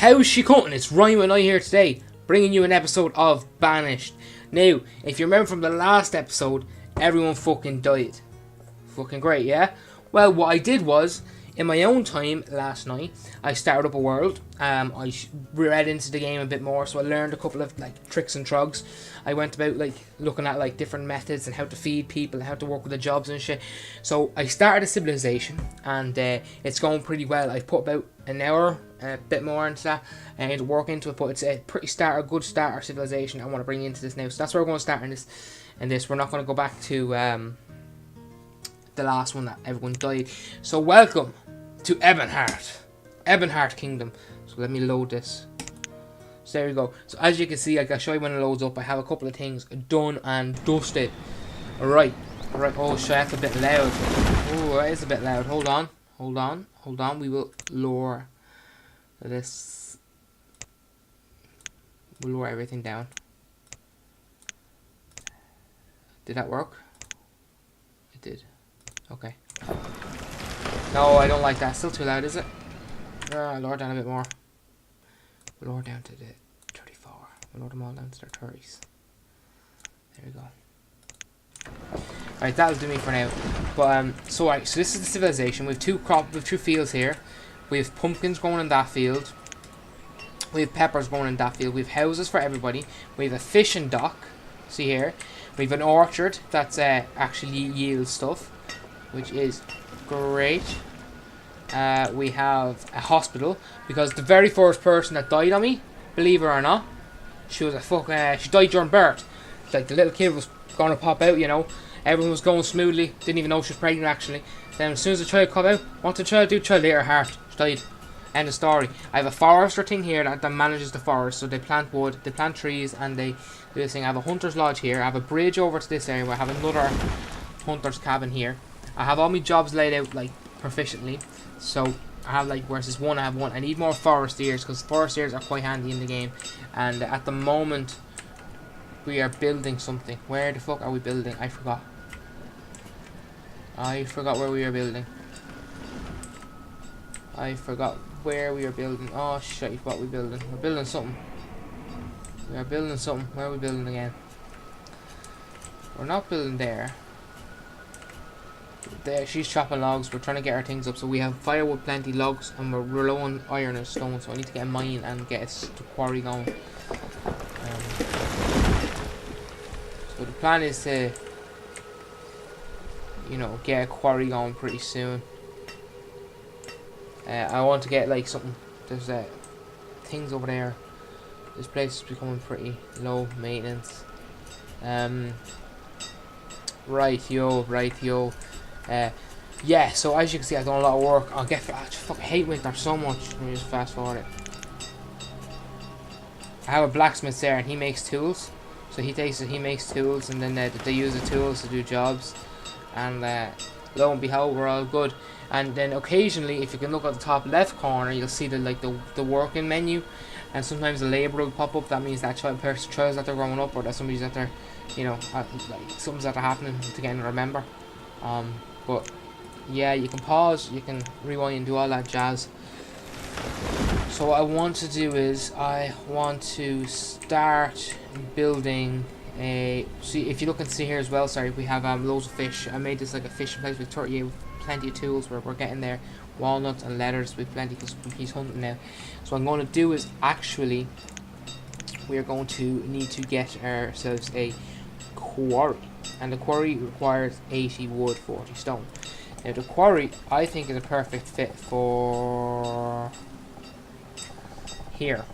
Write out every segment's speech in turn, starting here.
How's she cutting? It's Ryan and I here today, bringing you an episode of Banished. Now, if you remember from the last episode, everyone fucking died. Fucking great, yeah? Well, what I did was, in my own time last night, I started up a world. I read into the game a bit more, so I learned a couple of like tricks and trogs. I went about like looking at like different methods and how to feed people and how to work with the jobs and shit. So I started a civilization, and it's going pretty well. I put about an hour, a bit more into that, and work into it. But it's a good starter civilization I want to bring into this now. So that's where we're going to start in this. We're not going to go back to the last one that everyone died. So welcome to EBONHEART Kingdom. So let me load this. So there we go. So as you can see, like I'll show you when it loads up. I have a couple of things done and dusted. Alright. Oh shit, that's a bit loud. Oh, that is a bit loud. Hold on. We will lower this. We'll lower everything down. Did that work? It did. Okay. No, I don't like that. Still too loud, is it? Lower down a bit more. We'll lower down to the 34. We'll lower them all down to their 30s. There we go. Alright, that'll do me for now. But so this is the civilization. We have two fields here. We have pumpkins growing in that field. We have peppers growing in that field. We have houses for everybody. We have a fishing dock. See here. We have an orchard that's actually yields stuff, which is great. We have a hospital, because the very first person that died on me, believe it or not, she was she died during birth. Like the little kid was going to pop out, you know. Everyone was going smoothly. Didn't even know she was pregnant actually. Then as soon as the child come out, what did the child do? The child ate her heart. She died. End of story. I have a forester thing here that manages the forest. So they plant wood, they plant trees, and they do this thing. I have a hunter's lodge here. I have a bridge over to this area where I have another hunter's cabin here. I have all my jobs laid out like proficiently. So I have like, where's this one? I have one. I need more foresters, because foresters are quite handy in the game. And at the moment we are building something. Where the fuck are we building? I forgot where we are building. Oh shit, what are we building? We're building something. Where are we building again? We're not building there. There, she's chopping logs. We're trying to get our things up. So we have firewood, plenty, logs, and we're low on iron and stone. So I need to get a mine and get the quarry going. So the plan is to, you know, get a quarry going pretty soon. I want to get like something. There's things over there. This place is becoming pretty low maintenance. Right, yo. Yeah, so as you can see, I've done a lot of work. I just fucking hate winter so much. Let me just fast forward it. I have a blacksmith there, and he makes tools. So he makes tools, and then they use the tools to do jobs. And lo and behold, we're all good. And then occasionally, if you can look at the top left corner, you'll see the working menu. And sometimes a labourer will pop up. That means that child that they're growing up, or that somebody's that they're, you know, like something's that are happening to get and remember. But yeah, you can pause, you can rewind and do all that jazz. So what I want to do is I want to start building a. See, if you look and see here as well. Sorry, we have loads of fish. I made this like a fishing place with 38, plenty of tools. We're getting there. Walnuts and leathers with plenty, because he's hunting now. So what I'm going to do is actually we are going to need to get ourselves a quarry, and the quarry requires 80 wood, 40 stone. Now the quarry, I think, is a perfect fit for here.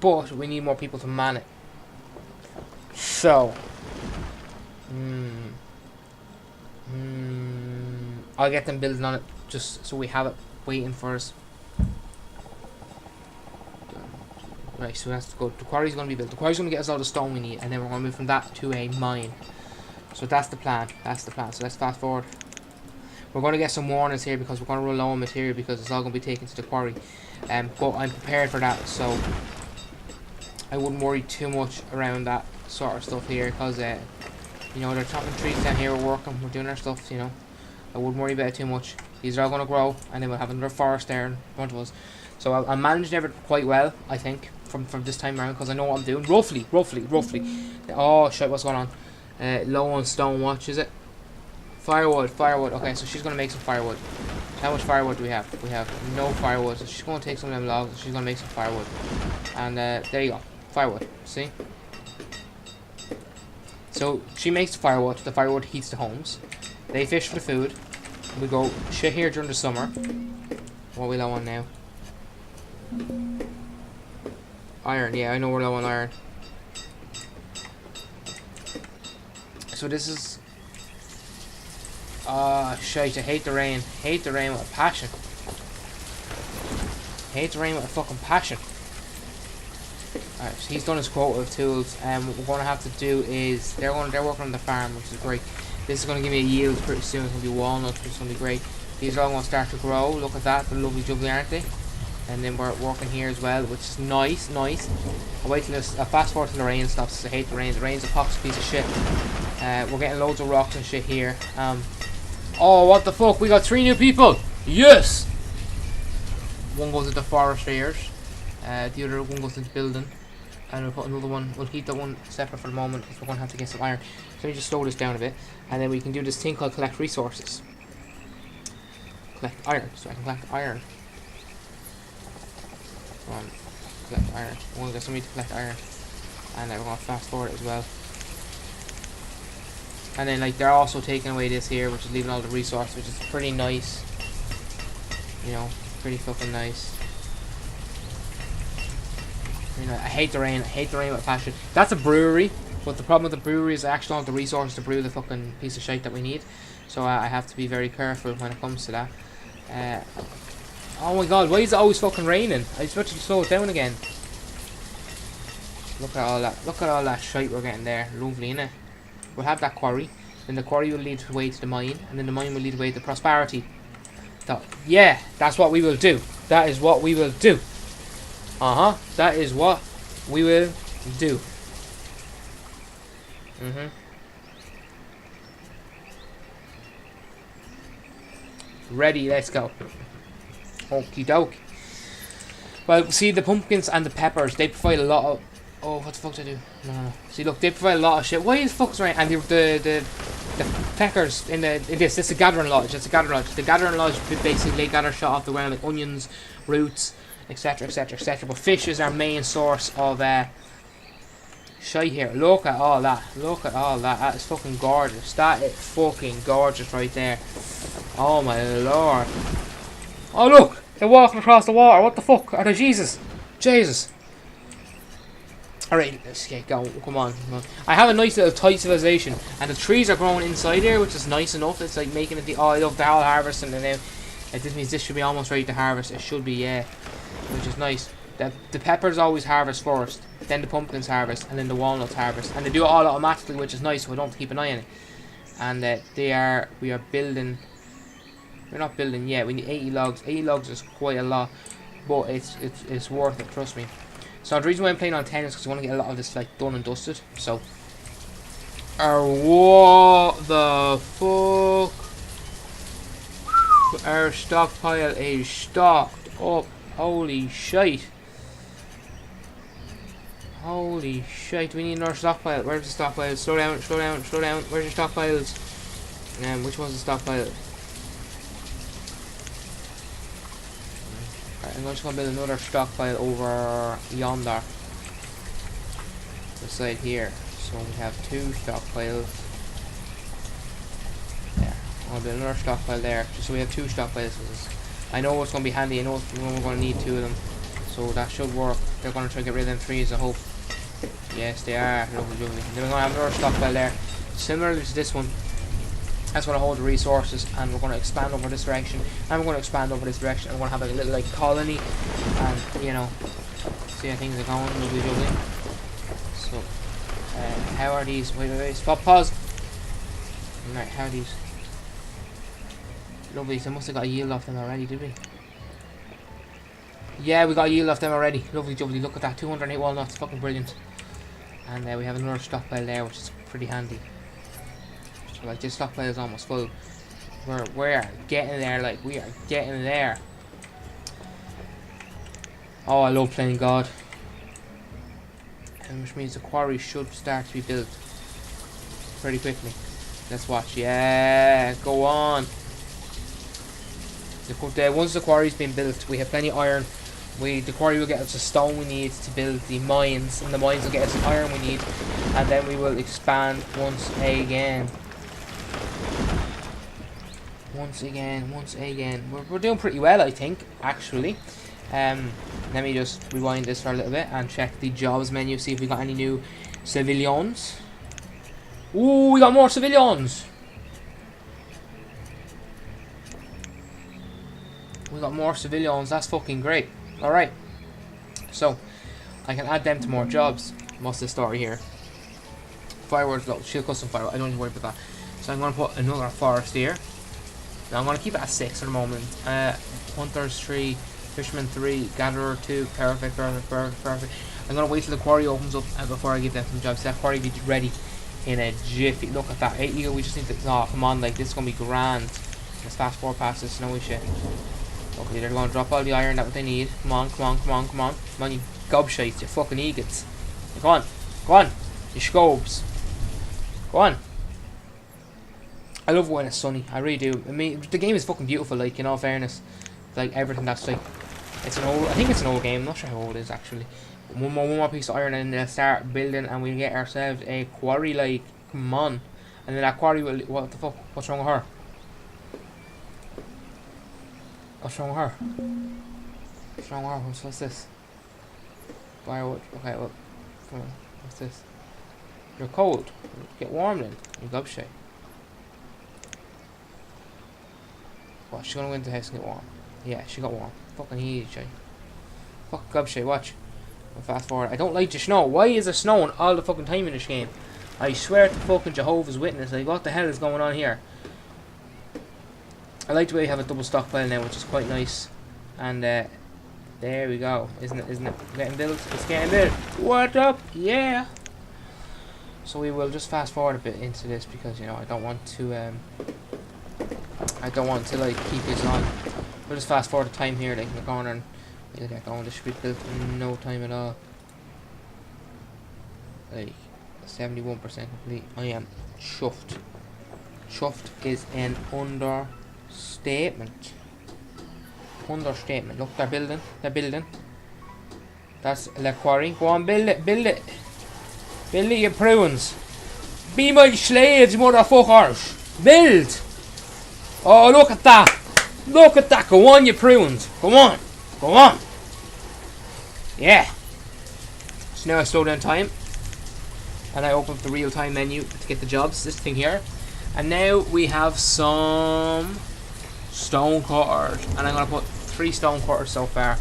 But we need more people to man it. So I'll get them building on it, just so we have it waiting for us. Right, so that's good. The quarry's going to be built. The quarry's going to get us all the stone we need, and then we're going to move from that to a mine. So that's the plan. So let's fast forward. We're going to get some warnings here, because we're going to run low on material, because it's all going to be taken to the quarry. But I'm prepared for that, so I wouldn't worry too much around that sort of stuff here, because you know, they're chopping trees down here. We're working. We're doing our stuff. You know, I wouldn't worry about it too much. These are all going to grow, and then we'll have another forest there in front of us. So I'm managing everything quite well, I think, from this time around, because I know what I'm doing. Roughly. Oh, shit, what's going on? Low on stone, what is it? Firewood. Okay, so she's going to make some firewood. How much firewood do we have? We have no firewood, so she's going to take some of them logs, and she's going to make some firewood. And there you go. Firewood. See? So she makes the firewood heats the homes. They fish for the food. We go shit here during the summer. What are we low on now? Iron, yeah, I know we're low on iron. So this is... shite, I hate the rain. Hate the rain with a passion. Hate the rain with a fucking passion. Alright, so he's done his quota of tools, and what we're going to have to do is... They're working on the farm, which is great. This is going to give me a yield pretty soon. It's going to be walnuts, which is going to be great. These are all going to start to grow. Look at that, they're lovely jubbly, aren't they? And then we're working here as well, which is nice. I'll wait till this, fast forward till the rain stops. I hate the rain. The rain's a pox piece of shit. We're getting loads of rocks and shit here. Oh, what the fuck? We got 3 new people. Yes. One goes into foresters. The other one goes into building. And we'll put another one. We'll keep that one separate for the moment because we're going to have to get some iron. So let me just slow this down a bit, and then we can do this thing called collect resources. Collect iron, so I can collect iron. Collect iron. We're going to get somebody to collect iron, and then we're going to fast forward it as well. And then like they're also taking away this here, which is leaving all the resources, which is pretty nice. You know, pretty fucking nice. You know, I hate the rain with passion. That's a brewery, but the problem with the brewery is I actually don't have the resources to brew the fucking piece of shite that we need. So I have to be very careful when it comes to that. Oh my god, why is it always fucking raining? I just want you to slow it down again. Look at all that shite we're getting there. Lovely, innit? We'll have that quarry, then the quarry will lead the way to the mine, and then the mine will lead the way to prosperity. So, yeah, that's what we will do. That is what we will do. That is what we will do. Ready, let's go. Okie dokie. Well, see, the pumpkins and the peppers, they provide a lot of... Oh, what the fuck did I do? No. See, look, they provide a lot of shit. Why is fuck's right? And the peckers in this is a gathering lodge. It's a gathering lodge. The gathering lodge basically gather shit off the ground like onions, roots, etc, etc, etc. But fish is our main source of shite here. Look at all that. That is fucking gorgeous. That is fucking gorgeous right there. Oh my lord. Oh look, they're walking across the water. What the fuck? Are they Jesus? Alright, let's get going. Come on. I have a nice little tight civilization, and the trees are growing inside here, which is nice enough. It's like making it the... Oh, I love the whole harvest, and then this means this should be almost ready to harvest. It should be, yeah. Which is nice. The peppers always harvest first, then the pumpkins harvest, and then the walnuts harvest. And they do it all automatically, which is nice, so we don't have to keep an eye on it. And we are building... We're not building yet. We need 80 logs. 80 logs is quite a lot, but it's worth it, trust me. So the reason why I'm playing on 10 is because I want to get a lot of this like done and dusted. So, what the fuck? Our stockpile is stocked up. Holy shite! Holy shite! We need another stockpile. Where's the stockpile? Slow down! Where's your stockpiles? Which one's the stockpile? I'm just going to build another stockpile over yonder. The side here. So we have 2 stockpiles. There. I'll build another stockpile there. Just so we have 2 stockpiles. I know it's going to be handy. I know we're going to need 2 of them. So that should work. They're going to try to get rid of them trees, I hope. Yes, they are. Lovely. Then we're going to have another stockpile there. Similar to this one. That's going to hold the resources, and we're going to expand over this direction, and we're going to expand over this direction, and we're going to have a little like colony, and you know, see how things are going. Lovely. So, how are these? Wait, stop, pause. Right, how are these? Lovely. So, must have got a yield off them already, did we? Yeah, we got a yield off them already. Lovely. Look at that, 208 walnuts, fucking brilliant. And we have another stockpile there, which is pretty handy. Like this stockpile is almost full. We're getting there, like, we are getting there. Oh, I love playing God. Which means the quarry should start to be built pretty quickly. Let's watch. Yeah, go on. Once the quarry's been built, we have plenty of iron. The quarry will get us the stone we need to build the mines, and the mines will get us the iron we need, and then we will expand once again. Once again. We're doing pretty well, I think, actually. Let me just rewind this for a little bit and check the jobs menu, see if we got any new civilians. Ooh, we got more civilians. We got more civilians, that's fucking great. Alright. So, I can add them to more jobs. What's the story here? Fireworks, no, shield custom fireworks, I don't need to worry about that. So I'm going to put another forest here. Now I'm going to keep it at 6 for the moment. Hunters 3, Fisherman 3, Gatherer 2, perfect. I'm going to wait till the quarry opens up before I give them some jobs. That quarry will be ready in a jiffy. Look at that, 8 eagle, we just need to, oh come on, like this is going to be grand. Let's fast forward past this snowy shit. Okay, they're going to drop all the iron that what they need. Come on, you gobshites, you fucking eagles. Go on, you scobes. Go on. I love when it's sunny, I really do. I mean, the game is fucking beautiful, like, in all fairness. Like, everything that's like, it's an old, I think it's an old game, I'm not sure how old it is actually. One more piece of iron and they'll start building and we'll get ourselves a quarry, like, come on. And then that quarry will, what the fuck, what's wrong with her? What's wrong with her? What's this? Firewood, okay, well, come on, what's this? You're cold, get warm then, you gobshite. What, she's gonna go into the house and get warm? Yeah, she got warm. Fucking heat, shy. Fuck gobshite, watch. I'll fast forward. I don't like the snow. Why is there snowing all the fucking time in this game? I swear to fucking Jehovah's Witness, like, what the hell is going on here? I like the way we have a double stockpile now, which is quite nice. And there we go. Isn't it getting built? It's getting built. What up? Yeah. So we will just fast forward a bit into this because, you know, I don't want to like keep this on. We'll just fast forward the time here, like in the corner, and we'll get going. This should be built in no time at all. Like 71% complete. I am chuffed. Chuffed is an understatement. Look, they're building. That's the quarry. Go on, build it, you prunes. Be my slaves, motherfuckers. Build. Oh, look at that. Go on, you prunes. Go on. Yeah. So now I slow down time. And I open up the real time menu to get the jobs. This thing here. And now we have some stone cutters. And I'm going to put 3 stone cutters so far.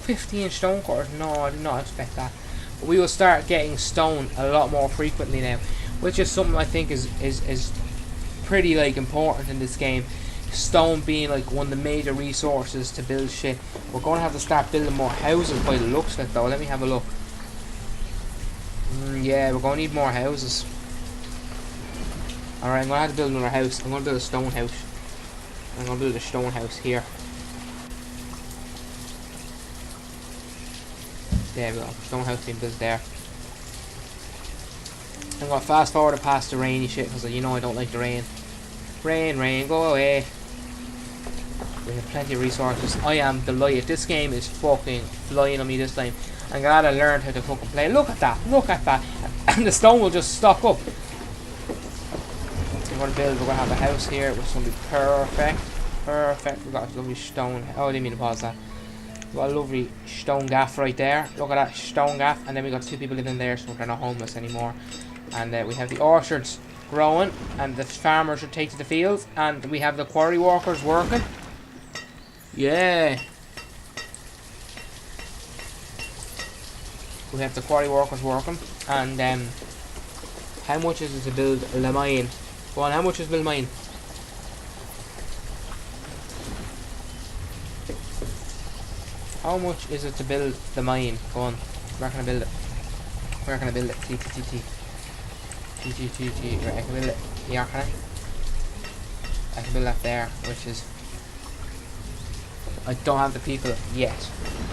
15 stone cutters? No, I did not expect that. But we will start getting stone a lot more frequently now. Which is something I think is pretty like important in this game. Stone being like one of the major resources to build shit. We're going to have to start building more houses by the looks of it though. Let me have a look. Yeah, we're going to need more houses. Alright, I'm going to have to build another house. I'm going to build a stone house. I'm going to build a stone house here. There we go. Stone house being built there. I'm going to fast forward past the rainy shit because you know I don't like the rain. Rain, go away. We have plenty of resources. I am delighted. This game is fucking flying on me this time. I'm glad I learned how to fucking play. Look at that. And the stone will just stock up. We're going to have a house here, which is going to be perfect. We've got a lovely stone. Oh, I didn't mean to pause that. We've got a lovely stone gaff right there. Look at that stone gaff. And then we got 2 people living there, so they're not homeless anymore. And we have the orchards growing, and the farmers should take to the fields, and we have the quarry workers working. Yeah. We have the quarry workers working, and how much is it to build a mine? Go on, how much is build a mine? How much is it to build the mine? Go on, where can I build it? Where can I build it? Right, I can build it. Yeah, can I? I can build that there, which is, I don't have the people yet.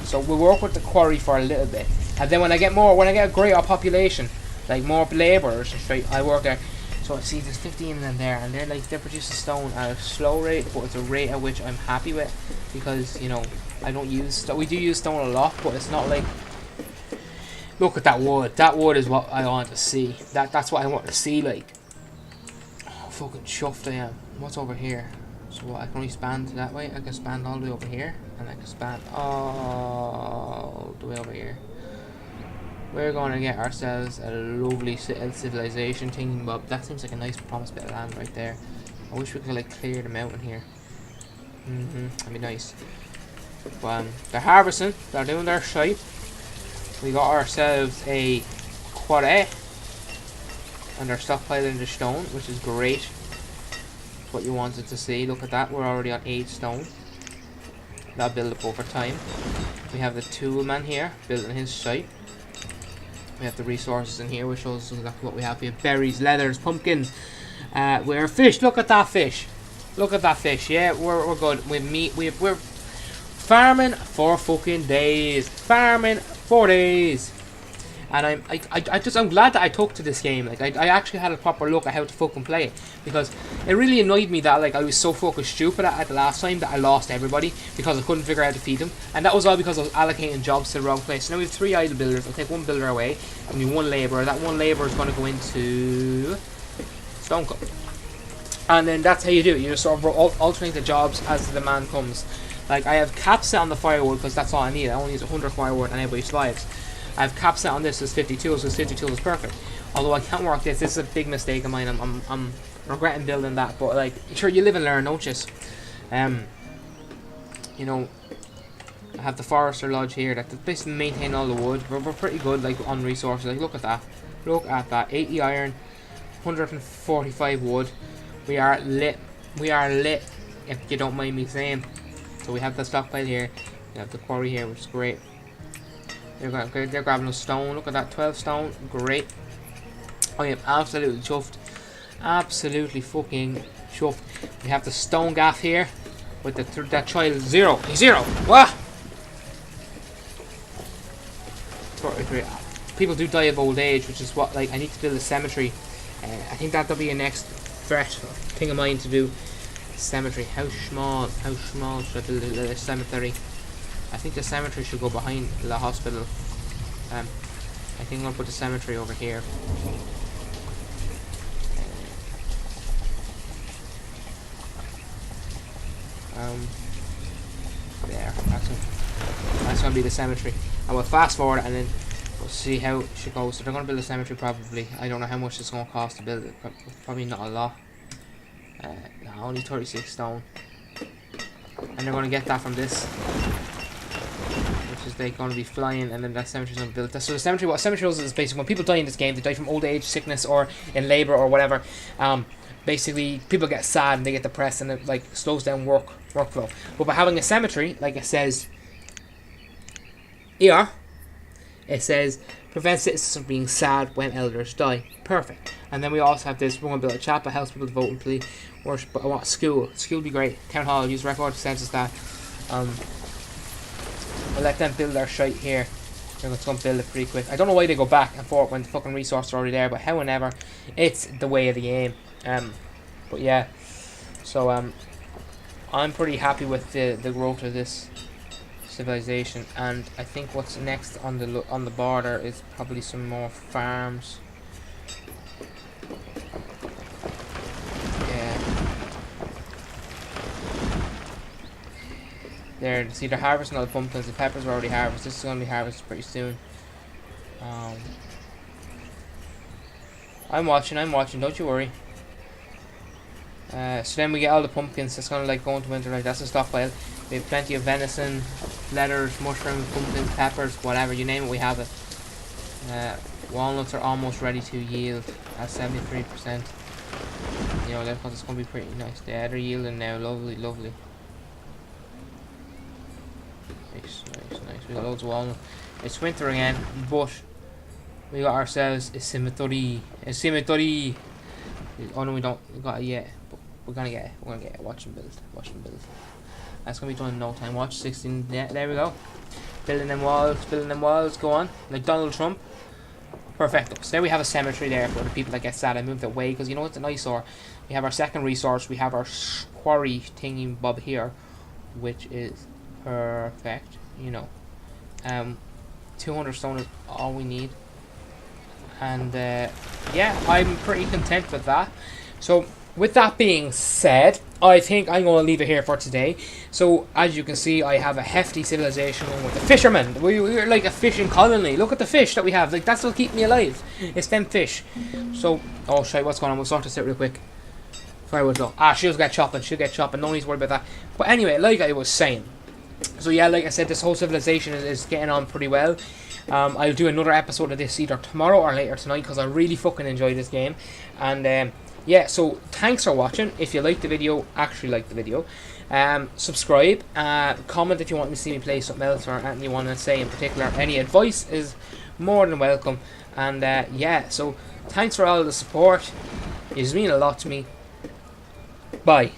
So we'll work with the quarry for a little bit, and then when I get a greater population, like more labourers and straight, I work there. So see, there's 15 of them there, and they're producing stone at a slow rate, but it's a rate at which I'm happy with, because you know I don't use we do use stone a lot, but it's not like, look at that wood. That wood is what I want to see. That's what I want to see. Like, oh, fucking chuffed I am. What's over here? So what, I can only span that way. I can span all the way over here, and I can span all the way over here. We're going to get ourselves a lovely civilization thing, but that seems like a nice promised bit of land right there. I wish we could like clear the mountain here. That'd be nice. But they're harvesting. They're doing their shite. We got ourselves a quarry, and they're stockpiling the stone, which is great. What you wanted to see. Look at that. We're already on 8 stone. That'll build up over time. We have the tool man here building his site. We have the resources in here, which shows us exactly what we have. We have berries, leathers, pumpkins. We're fish. Look at that fish. Look at that fish. Yeah, we're good. We meat. We're farming for fucking days. Farming for days. And I'm glad that I took to this game. Like I actually had a proper look at how to fucking play it, because it really annoyed me that like I was so fucking stupid at the last time that I lost everybody because I couldn't figure out how to feed them, and that was all because I was allocating jobs to the wrong place. So now we have 3 idle builders. I'll take 1 builder away, and we have 1 labourer. That 1 labourer is going to go into stone cut, and then that's how you do it. You just sort of alternate the jobs as the demand comes. Like I have caps set on the firewood because that's all I need. I only use 100 firewood and everybody survives. I have cap set on this as 52, so 52 is perfect. Although I can't work this. This is a big mistake of mine. I'm regretting building that. But like, sure, you live and learn, don't you? You know, I have the forester lodge here that basically maintain all the wood. We're pretty good like on resources. Like look at that. Look at that. 80 iron, 145 wood. We are lit. We are lit. If you don't mind me saying. So we have the stockpile here. We have the quarry here, which is great. They're grabbing a stone. Look at that, 12 stone. Great. I am absolutely chuffed. Absolutely fucking chuffed. We have the stone gaff here with that child. 0. He's 0. What? People do die of old age, which is what, like, I need to build a cemetery. I think that'll be a next thing of mine to do. Cemetery. How small should I build a cemetery? I think the cemetery should go behind the hospital. I think I'm going to put the cemetery over here. There. That's going to be the cemetery. And we'll fast forward and then we'll see how it should go. So they're going to build a cemetery probably. I don't know how much it's going to cost to build it. Probably not a lot. No, only 36 stone. And they're going to get that from this. Which is they're going to be flying, and then that cemetery's going to build. So the cemetery, what cemetery is basically when people die in this game, they die from old age, sickness, or in labour or whatever. Basically, people get sad and they get depressed, and it like slows down workflow. But by having a cemetery, like it says here, it says prevent citizens from being sad when elders die. Perfect. And then we also have this. We're going to build a chapel, house people to vote and play, worship. But I want school. School would be great. Town hall, use record census that. We'll let them build their shite here. They're going to build it pretty quick. I don't know why they go back and forth when the fucking resources are already there, but however, it's the way of the game. But yeah, so I'm pretty happy with the growth of this civilization, and I think what's next on the border is probably some more farms. There, see, they're harvesting all the pumpkins. The peppers are already harvested. This is going to be harvested pretty soon. I'm watching, don't you worry. So then we get all the pumpkins. It's going to like go into winter, like that's a stockpile. We have plenty of venison, leathers, mushrooms, pumpkins, peppers, whatever, you name it, we have it. Walnuts are almost ready to yield at 73%. You know, it's going to be pretty nice. They're yielding now, lovely. Nice. We got loads of walnut. It's winter again, but we got ourselves a cemetery. Oh no, we don't got it yet. But we're gonna get it. Watch and build. That's gonna be done in no time. Watch 16. Yeah, there we go. Building them walls. Go on, like Donald Trump. Perfecto. So there we have a cemetery there for the people that get sad. I moved it away because you know it's an eyesore. We have our second resource. We have our quarry thingy bob here, which is perfect. You know, 200 stone is all we need, and yeah, I'm pretty content with that. So with that being said, I think I'm going to leave it here for today. So as you can see, I have a hefty civilization with the fishermen. We're like a fishing colony. Look at the fish that we have. Like, that's what'll keep me alive. It's them fish. So, oh shit, what's going on? We'll sort this out real quick. Firewood though. She'll get chopping. No need to worry about that. But anyway, like I was saying. So yeah, like I said, this whole civilization is getting on pretty well. I'll do another episode of this either tomorrow or later tonight because I really fucking enjoy this game. And yeah, so thanks for watching. If you liked the video, subscribe, comment if you want to see me play something else or anything you want to say in particular. Any advice is more than welcome. And yeah, so thanks for all the support. It means a lot to me. Bye.